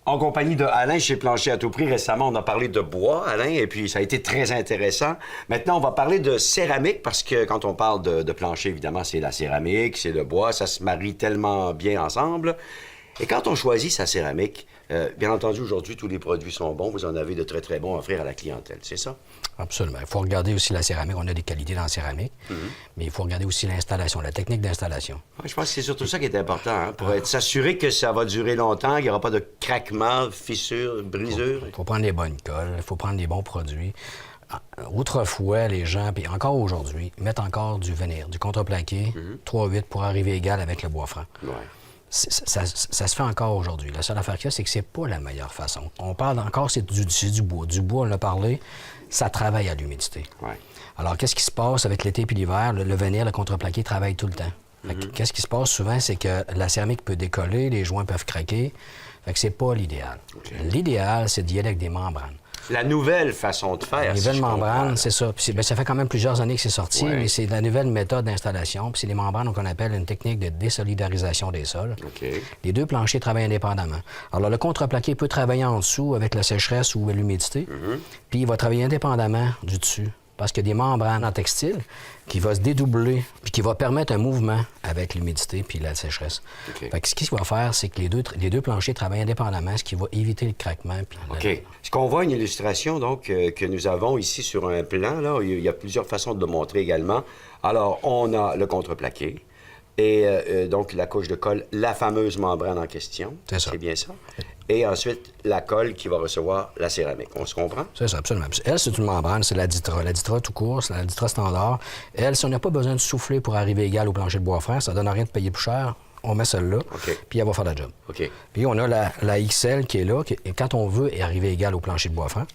En compagnie de Alain chez Plancher à tout prix. Récemment, on a parlé de bois, Alain, et puis ça a été très intéressant. Maintenant, on va parler de céramique, parce que quand on parle de plancher, évidemment, c'est la céramique, c'est le bois, ça se marie tellement bien ensemble. Et quand on choisit sa céramique, bien entendu, aujourd'hui, tous les produits sont bons. Vous en avez de très, très bons à offrir à la clientèle, c'est ça? Absolument. Il faut regarder aussi la céramique. On a des qualités dans la céramique, mais il faut regarder aussi l'installation, la technique d'installation. Ouais, je pense que c'est surtout ça qui est important, hein, pour s'assurer que ça va durer longtemps, qu'il n'y aura pas de craquements, fissures, brisures. Il faut prendre les bonnes colles, il faut prendre les bons produits. Autrefois, les gens, puis encore aujourd'hui, mettent encore du veneer, du contreplaqué, 3-8 pour arriver égal avec le bois franc. Ouais. Ça se fait encore aujourd'hui. La seule affaire qu'il y a, c'est que c'est pas la meilleure façon. On parle encore, c'est du bois. Du bois, on l'a parlé, ça travaille à l'humidité. Ouais. Alors, qu'est-ce qui se passe avec l'été puis l'hiver? Le veneer, le contreplaqué travaille tout le temps. Qu'est-ce qui se passe souvent, c'est que la céramique peut décoller, les joints peuvent craquer. Fait que c'est pas l'idéal. Okay. L'idéal, c'est d'y aller avec des membranes. La nouvelle façon de faire. La nouvelle membrane, c'est ça. Puis ça fait quand même plusieurs années que c'est sorti, mais c'est la nouvelle méthode d'installation. Puis c'est des membranes qu'on appelle une technique de désolidarisation des sols. Okay. Les deux planchers travaillent indépendamment. Alors, le contreplaqué peut travailler en dessous avec la sécheresse ou l'humidité, puis il va travailler indépendamment du dessus. Parce qu'il y a des membranes en textile qui vont se dédoubler puis qui vont permettre un mouvement avec l'humidité puis la sécheresse. Okay. Fait que ce qu'il va faire, c'est que les deux planchers travaillent indépendamment, ce qui va éviter le craquement. Puis OK. Ce qu'on voit, une illustration, donc, que nous avons ici sur un plan, là, il y a plusieurs façons de le montrer également. Alors, on a le contreplaqué et donc la couche de colle, la fameuse membrane en question. C'est ça. C'est bien ça. Et ensuite, la colle qui va recevoir la céramique. On se comprend? C'est ça, absolument. Elle, c'est une membrane, c'est la Ditra. La Ditra tout court, c'est la Ditra standard. Elle, si on n'a pas besoin de souffler pour arriver égal au plancher de bois franc, ça donne rien de payer plus cher. On met celle-là, puis elle va faire la job. OK. Puis on a la XL qui est là, et quand on veut arriver égal au plancher de bois franc,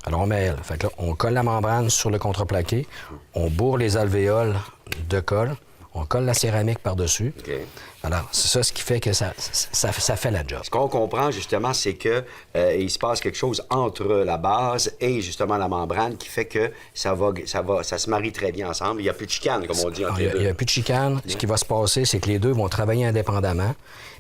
alors on met elle. Fait que là, on colle la membrane sur le contreplaqué, on bourre les alvéoles de colle, on colle la céramique par-dessus. OK. Alors, c'est ça ce qui fait que ça fait la job. Ce qu'on comprend, justement, c'est que il se passe quelque chose entre la base et, justement, la membrane qui fait que ça se marie très bien ensemble. Il n'y a plus de chicane, comme on dit, entre les deux. Il n'y a plus de chicane. Ce qui va se passer, c'est que les deux vont travailler indépendamment,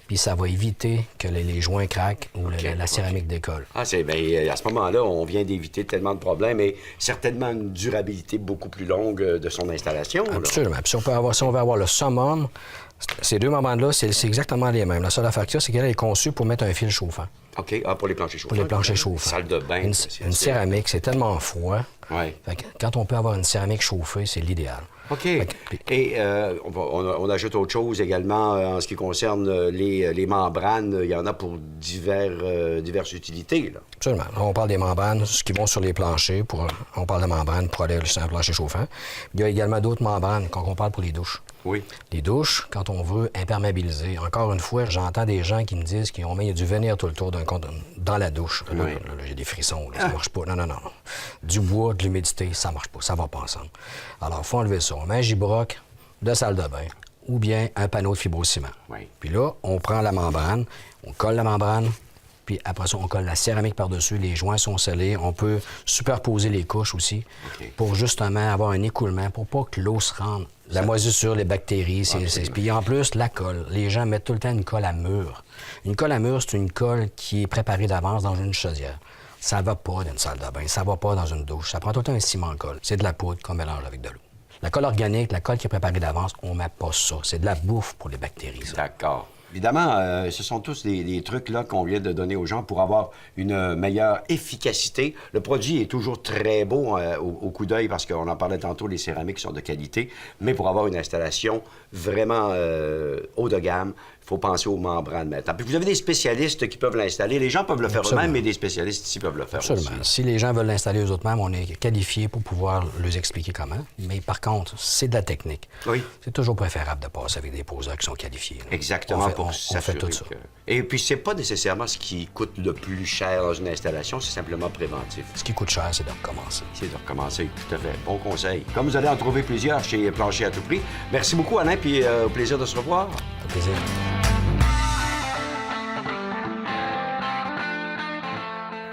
puis ça va éviter que les joints craquent ou la céramique décolle. Ah, c'est bien, à ce moment-là, on vient d'éviter tellement de problèmes et certainement une durabilité beaucoup plus longue de son installation. Absolument. Puis si on veut avoir le summum, ces deux membranes-là, c'est exactement les mêmes. La seule affaire qu'il y a, c'est qu'elle est conçue pour mettre un fil chauffant. OK. Ah, pour les planchers chauffants. Pour les planchers chauffants. Salle de bain. Une céramique, c'est tellement froid. Oui. Quand on peut avoir une céramique chauffée, c'est l'idéal. OK. Et on ajoute autre chose également en ce qui concerne les membranes. Il y en a pour diverses utilités, là. Absolument. Là, on parle des membranes, ce qui vont sur les planchers. On parle de membranes pour aller sur un plancher chauffant. Il y a également d'autres membranes quand on parle pour les douches. Oui. Les douches, quand on veut imperméabiliser. Encore une fois, j'entends des gens qui me disent qu'ils ont mis du veneer tout le tour dans la douche. Là, j'ai des frissons. Là, ça marche pas. Non. Du bois, de l'humidité, ça marche pas. Ça va pas ensemble. Alors, il faut enlever ça. On met un gibroc de salle de bain ou bien un panneau de fibrociment. Oui. Puis là, on prend la membrane, on colle la membrane, puis après ça, on colle la céramique par-dessus. Les joints sont scellés. On peut superposer les couches aussi pour justement avoir un écoulement, pour pas que l'eau se rende. La moisissure, les bactéries, puis en plus, la colle. Les gens mettent tout le temps une colle à mur. Une colle à mur, c'est une colle qui est préparée d'avance dans une chaudière. Ça va pas dans une salle de bain, ça va pas dans une douche. Ça prend tout le temps un ciment colle. C'est de la poudre qu'on mélange avec de l'eau. La colle organique, la colle qui est préparée d'avance, on met pas ça. C'est de la bouffe pour les bactéries, ça. D'accord. Évidemment, ce sont tous des trucs là qu'on vient de donner aux gens pour avoir une meilleure efficacité. Le produit est toujours très beau au coup d'œil parce qu'on en parlait tantôt, les céramiques sont de qualité, mais pour avoir une installation vraiment haut de gamme, il faut penser aux membranes maintenant. Puis vous avez des spécialistes qui peuvent l'installer. Les gens peuvent le faire eux-mêmes, mais des spécialistes ici peuvent le faire aussi. Si les gens veulent l'installer eux-mêmes, on est qualifiés pour pouvoir leur expliquer comment. Mais par contre, c'est de la technique. Oui. C'est toujours préférable de passer avec des poseurs qui sont qualifiés. Là. Exactement. On fait tout ça. Et puis, c'est pas nécessairement ce qui coûte le plus cher dans une installation, c'est simplement préventif. Ce qui coûte cher, c'est de recommencer. C'est de recommencer, tout à fait. Bon conseil. Comme vous allez en trouver plusieurs chez Plancher à tout prix. Merci beaucoup, Alain, puis au plaisir de se revoir. Ça fait plaisir.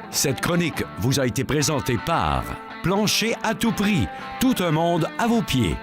Cette chronique vous a été présentée par Plancher à tout prix. Tout un monde à vos pieds.